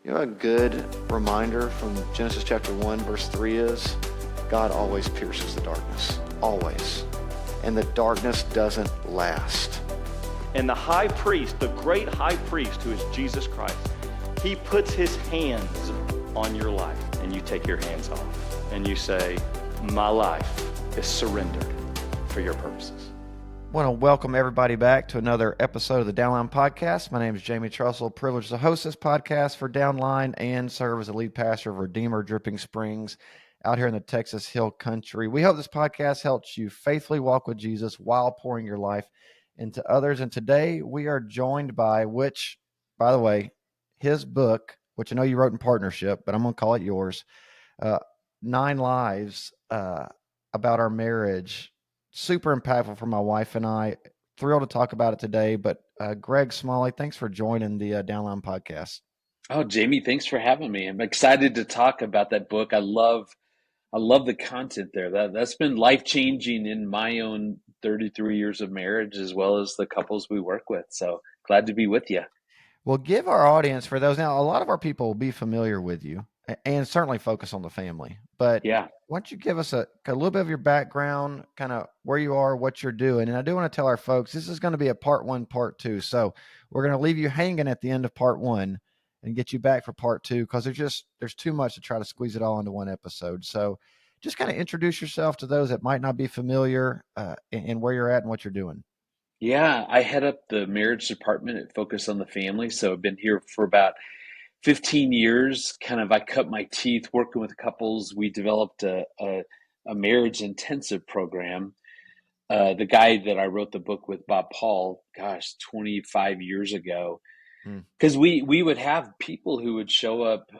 You know, a good reminder from Genesis chapter 1, verse 3 is God always pierces the darkness, always. And the darkness doesn't last. And the high priest, the great high priest who is Jesus Christ, he puts his hands on your life and you take your hands off and you say, my life is surrendered for your purposes. I want to welcome everybody back to another episode of the Downline podcast. My name is Jamie Trussell, privileged to host this podcast for Downline and serve as the lead pastor of Redeemer Dripping Springs out here in the Texas Hill Country. We hope this podcast helps you faithfully walk with Jesus while pouring your life into others. And today we are joined by, which, by the way, his book, which I know you wrote in partnership, but I'm going to call it yours, 9 Lives about our marriage. Super impactful for my wife and I. Thrilled to talk about it today. But Greg Smalley, thanks for joining the Downline podcast. Oh, Jamie, thanks for having me. I'm excited to talk about that book. I love the content there. That's been life-changing in my own 33 years of marriage, as well as the couples we work with. So glad to be with you. Well, give our audience, for those now, a lot of our people will be familiar with you and certainly focus on the family. But yeah, why don't you give us a little bit of your background, kind of where you are, what you're doing. And I do want to tell our folks, this is going to be a part 1, part 2. So we're going to leave you hanging at the end of part 1 and get you back for part 2, because there's too much to try to squeeze it all into one episode. So just kind of introduce yourself to those that might not be familiar and where you're at and what you're doing. Yeah, I head up the marriage department at Focus on the Family. So I've been here for about 15 years. I cut my teeth working with couples. We developed a marriage intensive program. The guy that I wrote the book with, Bob Paul, 25 years ago, because we would have people who would show up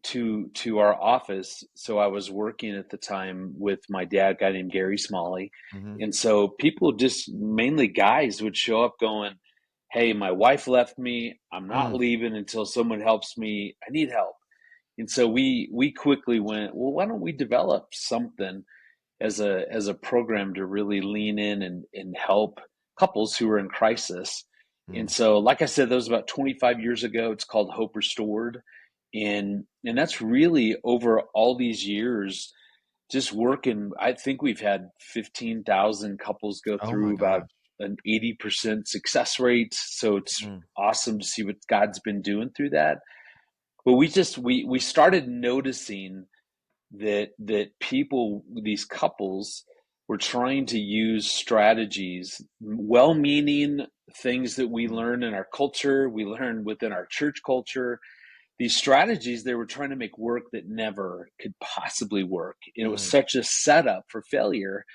to our office. So I was working at the time with my dad, a guy named Gary Smalley. Mm-hmm. And so people, just mainly guys, would show up going, hey, my wife left me. I'm not leaving until someone helps me. I need help. And so we quickly went, well, why don't we develop something as a program to really lean in and help couples who are in crisis. And so, like I said, that was about 25 years ago. It's called Hope Restored. And that's really over all these years, just working. I think we've had 15,000 couples go through, about an 80% success rate. So it's awesome to see what God's been doing through that. But we started noticing that people, these couples, were trying to use strategies, well-meaning things that we learn in our culture, we learn within our church culture. These strategies they were trying to make work that never could possibly work. And it was such a setup for failure.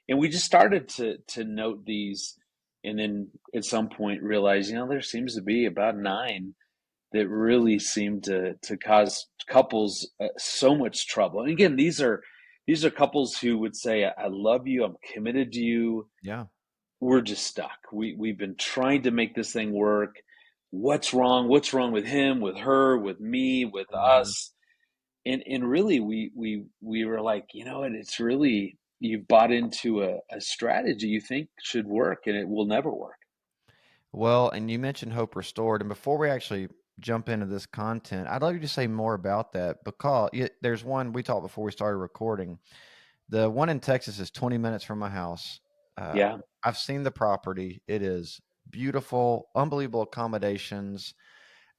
And we just started to note these, and then at some point realize, there seems to be about 9 that really seem to cause couples so much trouble. And again, these are couples who would say, I love you, I'm committed to you. Yeah. We're just stuck. We've been trying to make this thing work. What's wrong? What's wrong with him, with her, with me, with us? And really we were like, it's really, you've bought into a strategy you think should work, and it will never work. Well, and you mentioned Hope Restored. And before we actually jump into this content, I'd like you to say more about that, because there's one we talked before we started recording. The one in Texas is 20 minutes from my house. Yeah. I've seen the property. It is beautiful, unbelievable accommodations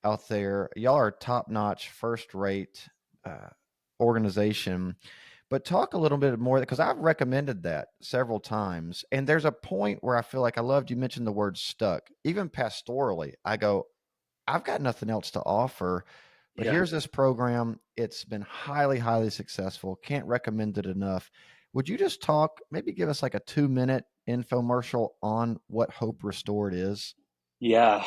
out there. Y'all are top-notch, first-rate organization. But talk a little bit more, because I've recommended that several times. And there's a point where I feel like, I loved you mentioned the word stuck. Even pastorally, I go, I've got nothing else to offer, but here's this program. It's been highly, highly successful. Can't recommend it enough. Would you just maybe give us like a 2-minute infomercial on what Hope Restored is? Yeah.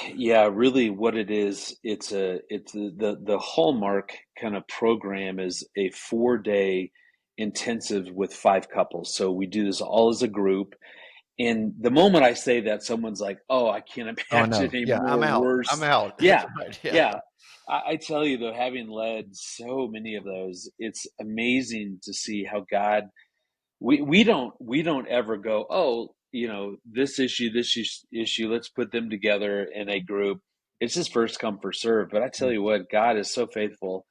Really, what it is, it's the hallmark kind of program is a 4-day intensive with 5 couples. So we do this all as a group. And the moment I say that, someone's like, "Oh, I can't imagine worse." I'm out. Yeah, Right. yeah. I tell you though, having led so many of those, it's amazing to see how God. We don't ever go, oh, this issue, let's put them together in a group. it's just first come, first serve. But I tell you what, God is so faithful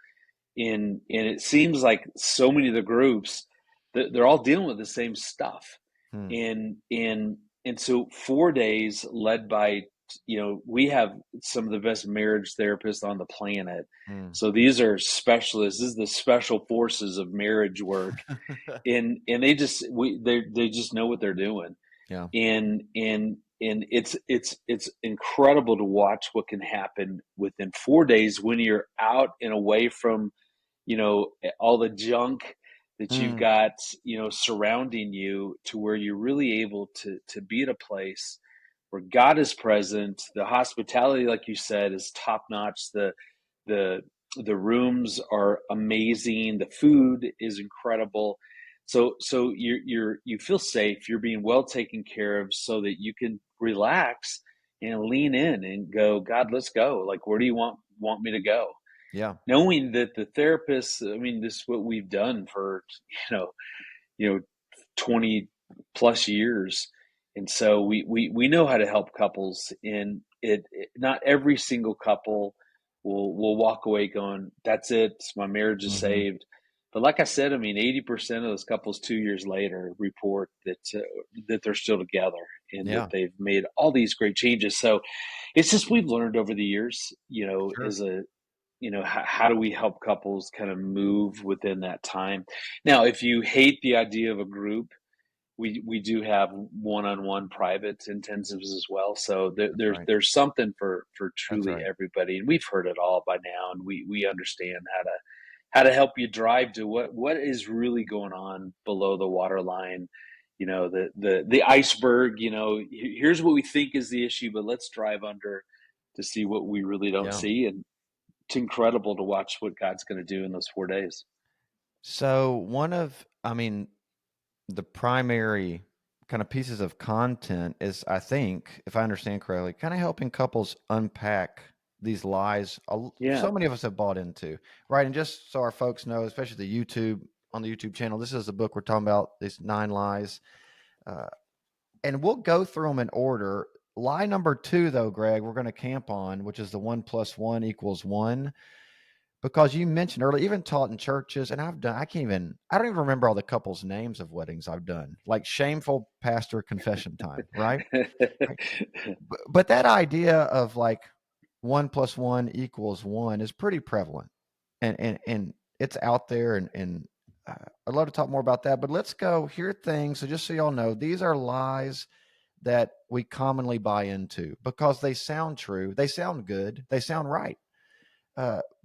and it seems like so many of the groups that they're all dealing with the same stuff. Mm. And so 4 days led by, we have some of the best marriage therapists on the planet. Mm. So these are specialists. This is the special forces of marriage work. And they just know what they're doing. Yeah. And it's incredible to watch what can happen within 4 days when you're out and away from all the junk that you've Mm. got surrounding you, to where you're really able to be at a place where God is present. The hospitality, like you said, is top notch. The the rooms are amazing. The food is incredible. So you feel safe. You're being well taken care of, so that you can relax and lean in and go, God, let's go. Like, where do you want me to go? Yeah. Knowing that the therapists, I mean, this is what we've done for, you know, 20 plus years. And so we know how to help couples, and not every single couple will walk away going, that's it, my marriage is Mm-hmm. saved. But like I said, I mean, 80% of those couples 2 years later report that they're still together, and that Yeah. they've made all these great changes. So it's just, we've learned over the years, Sure. as a, how do we help couples kind of move within that time? Now, if you hate the idea of a group, we do have one-on-one private intensives as well. So That's right. there's something for That's truly right. everybody, and we've heard it all by now, and we understand how to help you drive to what is really going on below the waterline. The iceberg. Here's what we think is the issue, but let's drive under to see what we really don't Yeah. see. And it's incredible to watch what God's going to do in those 4 days. So I mean, the primary kind of pieces of content is, I think, if I understand correctly, kind of helping couples unpack these lies Yeah. so many of us have bought into, right? And just so our folks know, especially on the YouTube channel, this is the book we're talking about, these 9 lies. And we'll go through them in order. Lie number 2, though, Greg, we're going to camp on, which is the 1 + 1 = 1. Because you mentioned earlier, even taught in churches, and I don't even remember all the couples' names of weddings I've done, like shameful pastor confession time, right? Right. But that idea of like 1 + 1 = 1 is pretty prevalent, and it's out there, and I'd love to talk more about that. But let's go here things. So just so y'all know, these are lies that we commonly buy into because they sound true, they sound good, they sound right.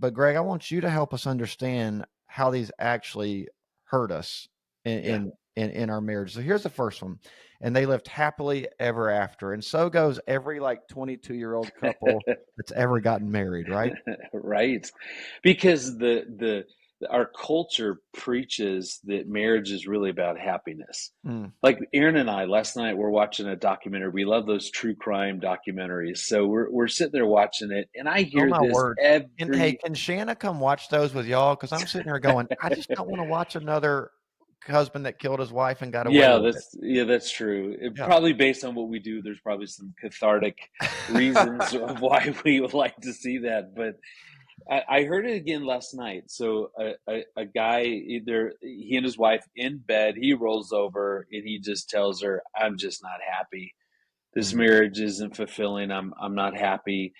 But Greg, I want you to help us understand how these actually hurt us Yeah. in our marriage. So here's the first one. And they lived happily ever after. And so goes every like 22-year-old couple that's ever gotten married, right? Right. Because our culture preaches that marriage is really about happiness. Mm. Like Aaron and I last night, we're watching a documentary. We love those true crime documentaries. So we're sitting there watching it, and I Oh hear my this word. And hey, every. can Shanna come watch those with y'all? Because I'm sitting here going, I just don't want to watch another husband that killed his wife and got away Yeah, with it. that's true. Yeah. Probably based on what we do, there's probably some cathartic reasons of why we would like to see that. But I heard it again last night. So a guy, either he and his wife in bed, he rolls over and he just tells her, "I'm just not happy. This Mm. marriage isn't fulfilling. I'm not happy."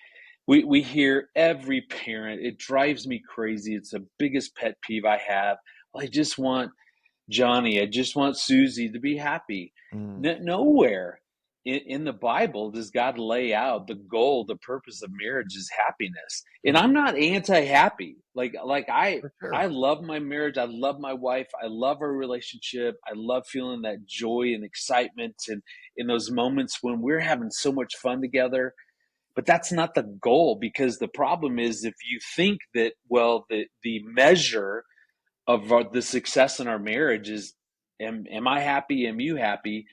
We hear every parent. It drives me crazy. It's the biggest pet peeve I have. Well, I just want Johnny, I just want Susie to be happy. Mm. Nowhere in the Bible does God lay out the goal, the purpose of marriage is happiness. And Mm. I'm not anti-happy. Like For I sure. love my marriage. I love my wife. I love our relationship. I love feeling that joy and excitement and in those moments when we're having so much fun together. But that's not the goal, because the problem is, if you think that, well, the measure of the success in our marriage is, am I happy, am you happy,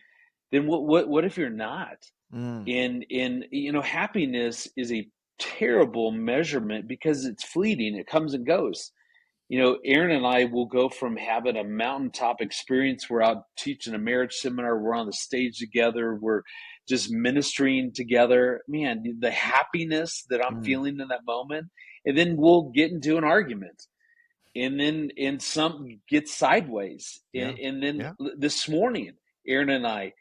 then what if you're not? Mm. And happiness is a terrible measurement because it's fleeting, it comes and goes. Aaron and I will go from having a mountaintop experience, we're out teaching a marriage seminar, we're on the stage together, we're just ministering together, man, the happiness that I'm Mm. feeling in that moment. And then we'll get into an argument, and then some gets sideways. Yeah. And then Yeah. this morning, Aaron and I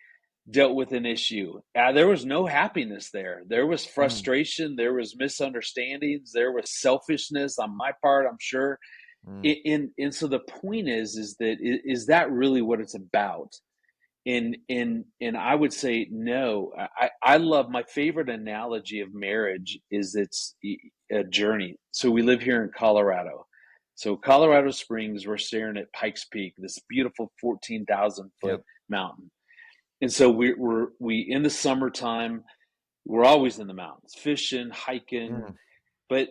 dealt with an issue. There was no happiness there. There was Mm. frustration. There was misunderstandings. There was selfishness on my part, I'm sure. Mm. And so the point is that is that really what it's about? And I would say no. I love, my favorite analogy of marriage is it's a journey. So we live here in Colorado. So Colorado Springs, we're staring at Pikes Peak, this beautiful 14,000 foot Yep. mountain. And so we in the summertime, we're always in the mountains, fishing, hiking. Mm. But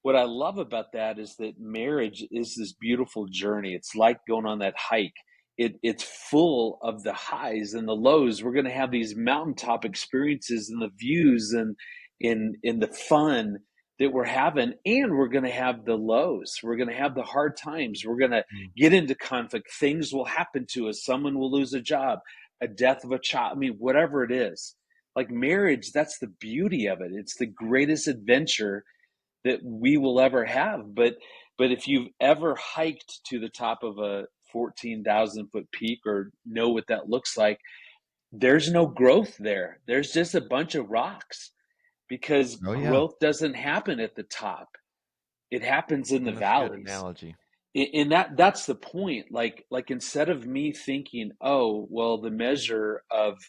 what I love about that is that marriage is this beautiful journey. It's like going on that hike. It's full of the highs and the lows. We're going to have these mountaintop experiences and the views and in the fun that we're having, and we're going to have the lows. We're going to have the hard times. We're going to Mm. get into conflict. Things will happen to us. Someone will lose a job, a death of a child. I mean, whatever it is. Like marriage, that's the beauty of it. It's the greatest adventure that we will ever have. But if you've ever hiked to the top of a 14,000 foot peak or know what that looks like, there's no growth there. There's just a bunch of rocks, because Oh yeah. growth doesn't happen at the top. It happens in the And that's a good valleys. analogy. And that's the point. Like instead of me thinking, oh, well, the measure of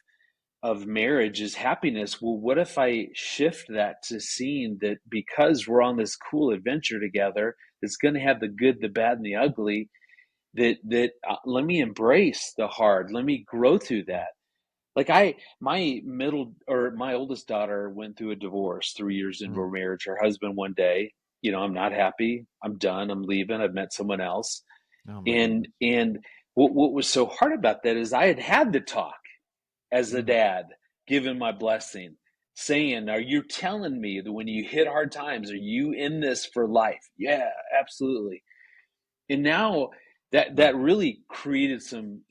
marriage is happiness. Well, what if I shift that to seeing that because we're on this cool adventure together, it's going to have the good, the bad, and the ugly. That let me embrace the hard. Let me grow through that. Like my oldest daughter went through a divorce 3 years into Mm. her marriage. Her husband one day, I'm not happy. I'm done. I'm leaving. I've met someone else. Oh my And goodness. what was so hard about that is I had the talk as a Mm. dad, giving my blessing, saying, are you telling me that when you hit hard times, are you in this for life? Yeah, absolutely. And now Mm. that really created some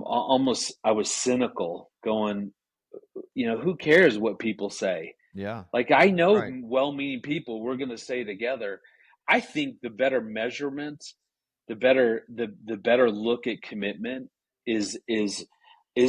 almost, I was cynical, going, who cares what people say? Yeah. Like, I know Right. well-meaning people, we're going to stay together. I think the better measurement, the better look at commitment is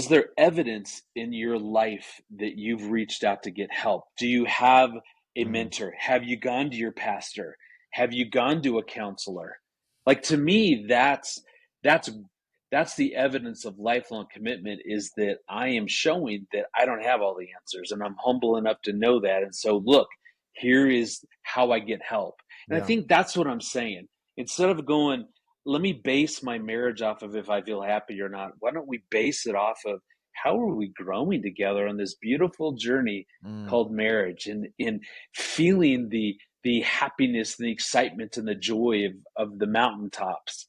there evidence in your life that you've reached out to get help? Do you have a Mm. mentor? Have you gone to your pastor? Have you gone to a counselor? Like, to me, that's that's the evidence of lifelong commitment, is that I am showing that I don't have all the answers, and I'm humble enough to know that. And so, look, here is how I get help. And I Yeah. think that's what I'm saying. Instead of going, let me base my marriage off of if I feel happy or not, why don't we base it off of how are we growing together on this beautiful journey Mm. called marriage, and in feeling the happiness and the excitement and the joy of the mountaintops,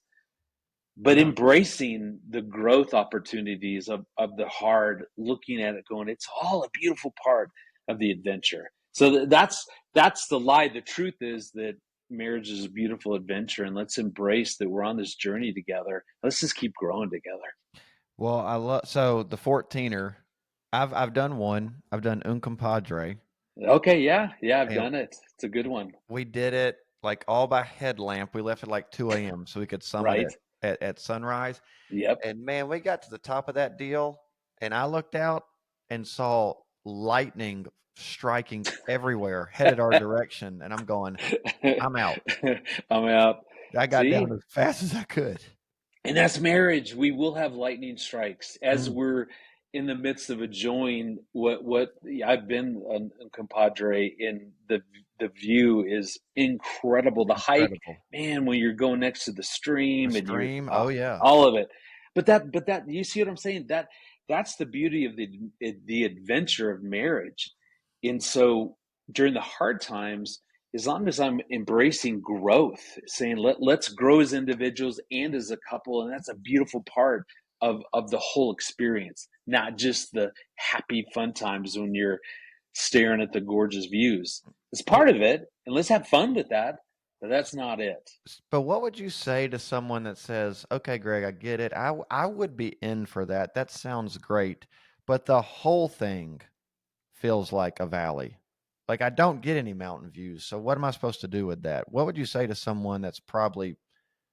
but Yeah. embracing the growth opportunities of the hard, looking at it going, it's all a beautiful part of the adventure. So that's the lie. The truth is that marriage is a beautiful adventure, and let's embrace that we're on this journey together. Let's just keep growing together. Well, I love so the 14er. I've done one. I've done Un Compadre, Okay, yeah, I've and done it. It's a good one. we did it like all by headlamp. We left at like 2 a.m. so we could summit Right? it at sunrise. Yep. And man, we got to the top of that deal, and I looked out and saw lightning striking everywhere, headed our direction. And I'm going, I'm out. I'm out. I got See? down as fast as I could. And that's marriage. We will have lightning strikes as Mm. we're in the midst of enjoying what I've been a compadre in. The view is incredible. The hike, Incredible. man, when you're going next to the The stream and you're stream. Oh yeah. all of it. But you see what I'm saying? That's the beauty of the adventure of marriage. And so during the hard times, as long as I'm embracing growth, saying let's grow as individuals and as a couple, and that's a beautiful part of the whole experience, not just the happy fun times when you're staring at the gorgeous views. It's Well, part of it, and let's have fun with that. but that's not it. But what would you say to someone that says, "Okay, Greg, I get it. I would be in for that. That sounds great, but the whole thing feels like a valley. Like I don't get any mountain views. So what am I supposed to do with that?" What would you say to someone that's probably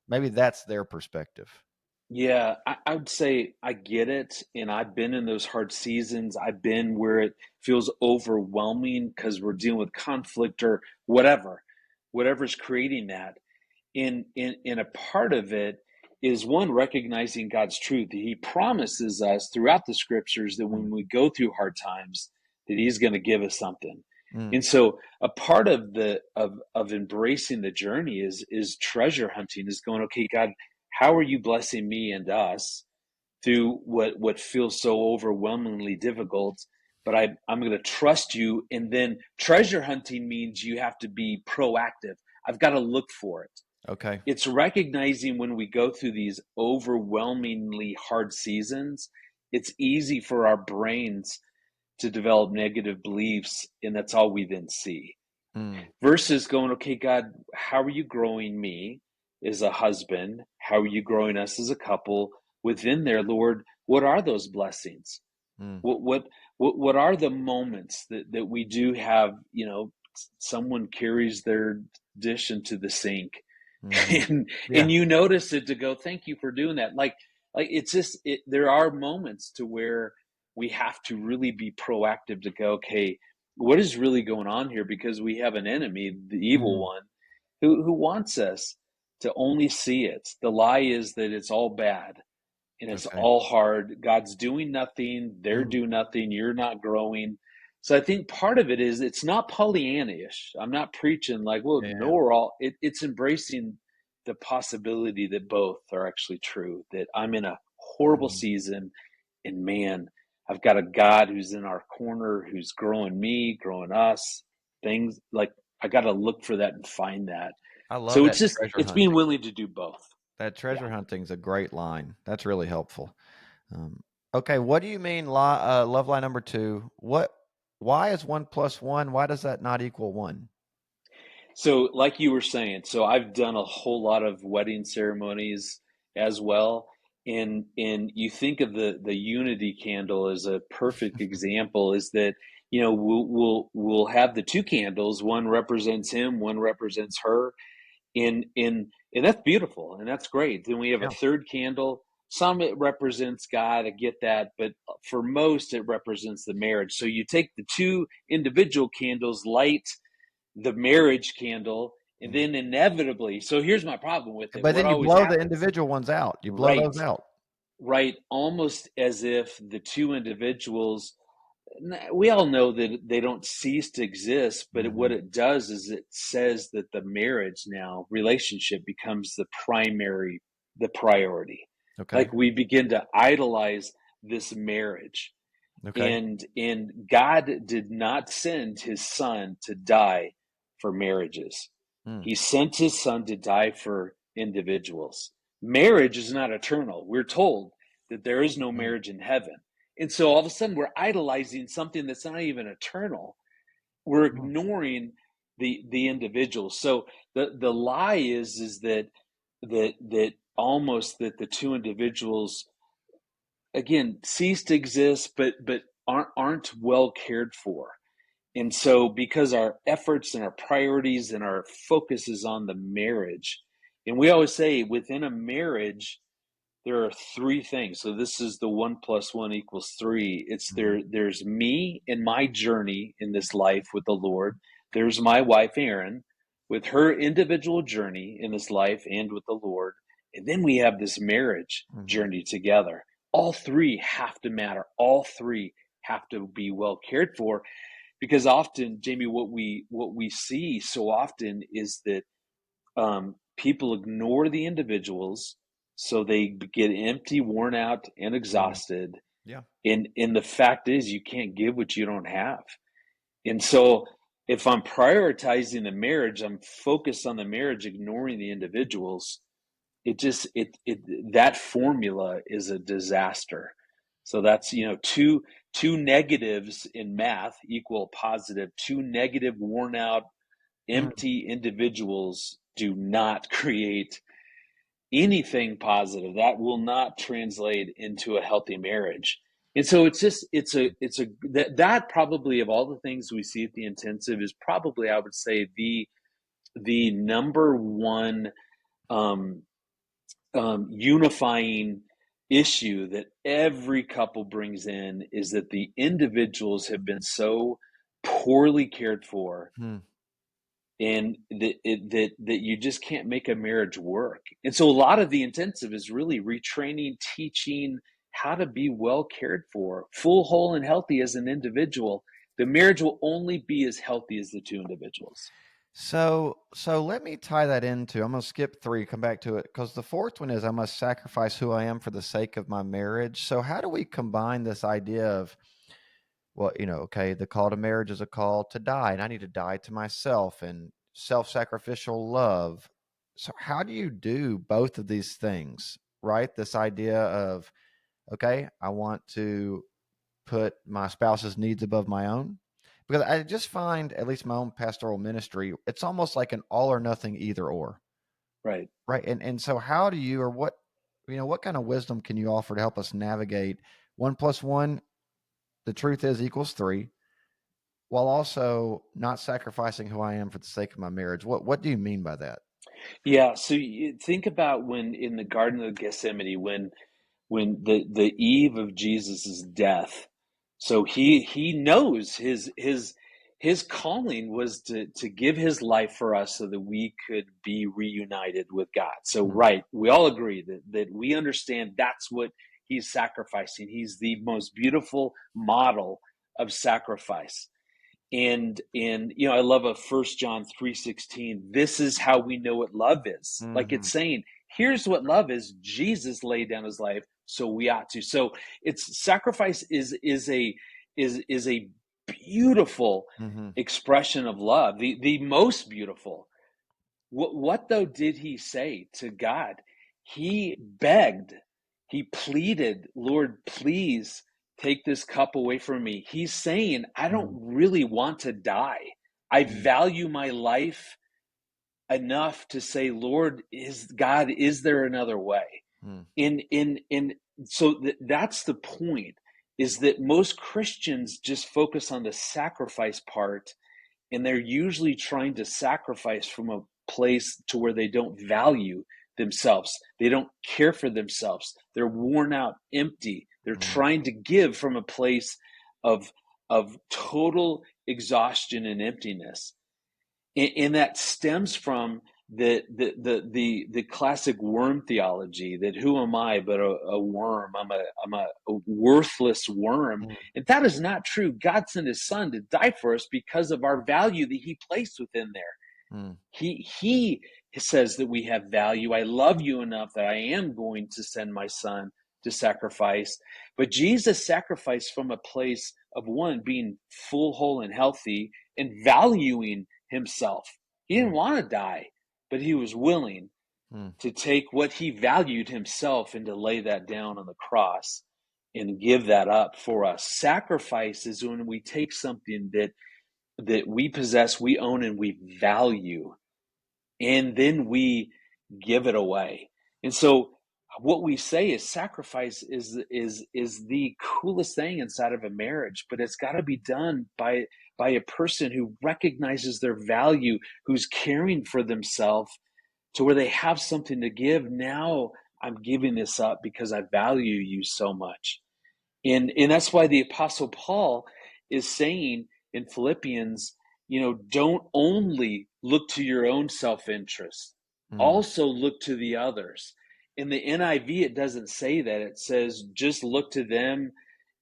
maybe that's their perspective? Yeah, I would say I get it. And I've been in those hard seasons. I've been where it feels overwhelming because we're dealing with conflict or whatever's creating that. In a part of it is one recognizing God's truth. He promises us throughout the scriptures that Mm, when we go through hard times, that He's going to give us something. mm, And so a part of the of embracing the journey is treasure hunting, is going, okay, God, how are you blessing me and us through what feels so overwhelmingly difficult? But I'm going to trust you. And then treasure hunting means you have to be proactive. I've got to look for it. okay. It's recognizing when we go through these overwhelmingly hard seasons, it's easy for our brains to develop negative beliefs, and that's all we then see. Mm, Versus going, okay, God, how are you growing me as a husband? How are you growing us as a couple? Within there, Lord, what are those blessings? mm, What what what are the moments that we do have? Someone carries their dish into the sink, mhm. and Yeah. you notice it to go, thank you for doing that. Like it's just there are moments to where we have to really be proactive to go, okay, what is really going on here? Because we have an enemy, the evil Mm, one, who wants us to only see it. The lie is that it's all bad and it's okay. all hard. God's doing nothing, they're Mm, doing nothing, you're not growing. So I think part of it is it's not Pollyanna-ish. I'm not preaching like, well, no, yeah. we're all. It's embracing the possibility that both are actually true. That I'm in a horrible Mhm. season, and man, I've got a God who's in our corner, who's growing me, growing us. Things like I got to look for that and find that. I love So that treasure it's being hunting. willing to do both. That Yeah. treasure hunting's a great line. That's really helpful. Okay, what do you mean, love line number two? Why is 1 plus 1? Why does that not equal one? So, like you were saying, so I've done a whole lot of wedding ceremonies as well. And you think of the unity candle as a perfect example, is that we'll have the two candles, one represents him, one represents her, and that's beautiful and that's great. Then we have a Yeah. third candle. Some it represents God, I get that, but for most it represents the marriage. So you take the two individual candles, light the marriage candle, and Mm. then inevitably, so here's my problem with it. But What then you always blow the happens, individual ones out. You blow right, those out. right, almost as if the two individuals, we all know that they don't cease to exist, but what Mhm. it does is it says that the marriage now relationship becomes the priority. Okay. Like we begin to idolize this marriage. Okay. And God did not send his son to die for marriages. Mm. He sent his son to die for individuals. Marriage is not eternal. We're told that there is no Mm. marriage in heaven. And so all of a sudden we're idolizing something that's not even eternal. We're Mm. ignoring the individual. So the lie is that almost that the two individuals again cease to exist, but aren't well cared for. And so because our efforts and our priorities and our focus is on the marriage, and we always say within a marriage there are three things. So this is the 1 plus 1 equals 3. It's Mhm. there's me and my journey in this life with the Lord. There's my wife Erin with her individual journey in this life and with the Lord. And then we have this marriage Mhm. journey together. All three have to matter. All three have to be well cared for, because often, Jamie, what we see so often is that people ignore the individuals, so they get empty, worn out, and Mm. exhausted. Yeah. And the fact is, you can't give what you don't have. And so, if I'm prioritizing the marriage, I'm focused on the marriage, ignoring the individuals. It just it that formula is a disaster. So that's two negatives in math equal positive. Two negative, worn out, Mm. empty individuals do not create anything positive. That will not translate into a healthy marriage. And so that probably, of all the things we see at the intensive, is probably, I would say, the number one um, unifying issue that every couple brings in, is that the individuals have been so poorly cared for, and that you just can't make a marriage work. And so a lot of the intensive is really retraining, teaching how to be well cared for, full, whole, and healthy as an individual. The marriage will only be as healthy as the two individuals. So let me tie that into, I'm going to skip 3, come back to it, because the 4th one is I must sacrifice who I am for the sake of my marriage. So how do we combine this idea of, well, okay, the call to marriage is a call to die, and I need to die to myself, and self-sacrificial love. So how do you do both of these things, right? This idea of, okay, I want to put my spouse's needs above my own. Because I just find, at least my own pastoral ministry, it's almost like an all or nothing, either or. Right. Right. And so how do you, or what kind of wisdom can you offer to help us navigate 1 plus 1, the truth is, equals 3, while also not sacrificing who I am for the sake of my marriage? What do you mean by that? Yeah. So you think about when in the Garden of Gethsemane, when the eve of Jesus's death. So he knows his calling was to give his life for us so that we could be reunited with God. So right, we all agree that we understand that's what he's sacrificing. He's the most beautiful model of sacrifice. And I love a 1 John 3:16. This is how we know what love is. Like, it's saying, here's what love is. Jesus laid down his life, so we ought to. So it's sacrifice is a beautiful expression of love, the most beautiful. What though did he say to God? He begged, he pleaded, Lord, please take this cup away from me. He's saying, I don't really want to die. I value my life enough to say, Lord, is there another way? In so that's the point, is that most Christians just focus on the sacrifice part, and they're usually trying to sacrifice from a place to where they don't value themselves. They don't care for themselves. They're worn out, empty. They're trying to give from a place of total exhaustion and emptiness. And that stems from the classic worm theology, that who am I but a worm? I'm a worthless worm. And that is not true. God sent his son to die for us because of our value that he placed within there. He says that we have value. I love you enough that I am going to send my son to sacrifice. But Jesus sacrificed from a place of, one, being full, whole, and healthy, and valuing himself. He didn't want to die, but he was willing to take what he valued himself and to lay that down on the cross and give that up for us. Sacrifice is when we take something that we possess, we own, and we value, and then we give it away. And so what we say is sacrifice is the coolest thing inside of a marriage, but it's got to be done by a person who recognizes their value, who's caring for themselves to where they have something to give. Now I'm giving this up because I value you so much. And that's why the Apostle Paul is saying in Philippians, don't only look to your own self-interest, also look to the others. In the NIV, it doesn't say that. It says just look to them,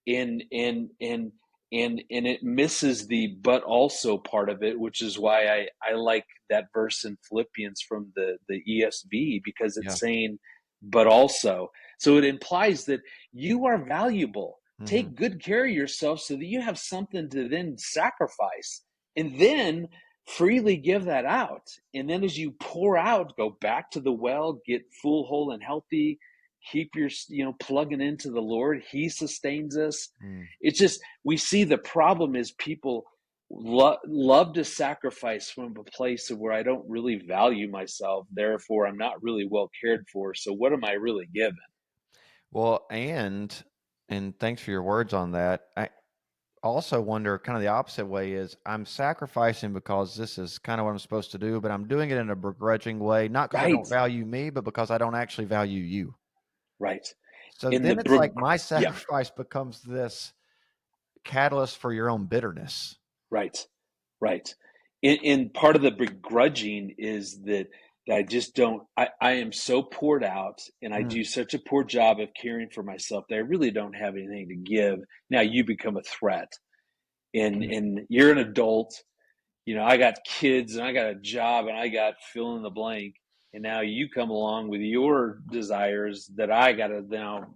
and it misses the but also part of it, which is why I like that verse in Philippians from the ESV, because it's saying but also. So it implies that you are valuable. Take good care of yourself so that you have something to then sacrifice, and then freely give that out. And then as you pour out, go back to the well, get full, whole, and healthy. Keep your, plugging into the Lord. He sustains us. It's just, we see the problem is people love to sacrifice from a place of where I don't really value myself. Therefore, I'm not really well cared for. So what am I really given? Well, and thanks for your words on that. I also wonder kind of the opposite way is I'm sacrificing because this is kind of what I'm supposed to do, but I'm doing it in a begrudging way, not because I Right, don't value me, but because I don't actually value you. right. So In the then it's like my yeah, sacrifice becomes this catalyst for your own bitterness. right, right. In part of the begrudging is that I just don't. I am so poured out, and I Mm, do such a poor job of caring for myself that I really don't have anything to give. Now you become a threat, mm, and you're an adult. I got kids and I got a job and I got fill in the blank. And now you come along with your desires that I got to now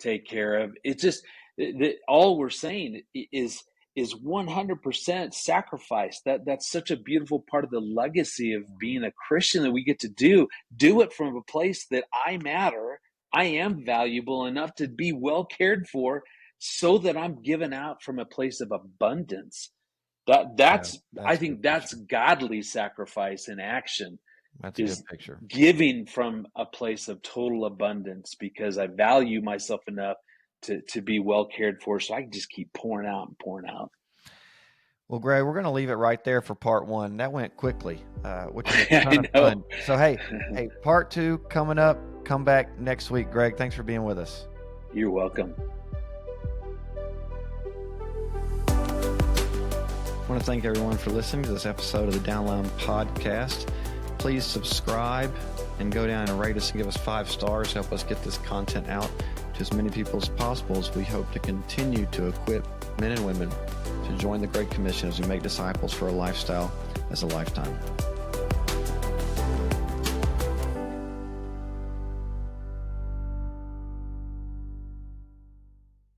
take care of. It's just that all we're saying is 100% sacrifice. That's such a beautiful part of the legacy of being a Christian that we get to do it from a place that I matter. I am valuable enough to be well cared for so that I'm given out from a place of abundance. That yeah, that's I that's a think good that's picture. godly sacrifice in action, That's a good is picture. giving from a place of total abundance because I value myself enough to be well cared for, so I can just keep pouring out and pouring out. Well, Greg, we're going to leave it right there for part one. That went quickly, which was a ton I of know. fun. So, hey, part two coming up. Come back next week, Greg. Thanks for being with us. You're welcome. I want to thank everyone for listening to this episode of the Downline podcast. Please subscribe and go down and rate us and give us 5 stars. Help us get this content out to as many people as possible as we hope to continue to equip men and women to join the Great Commission as we make disciples for a lifestyle as a lifetime.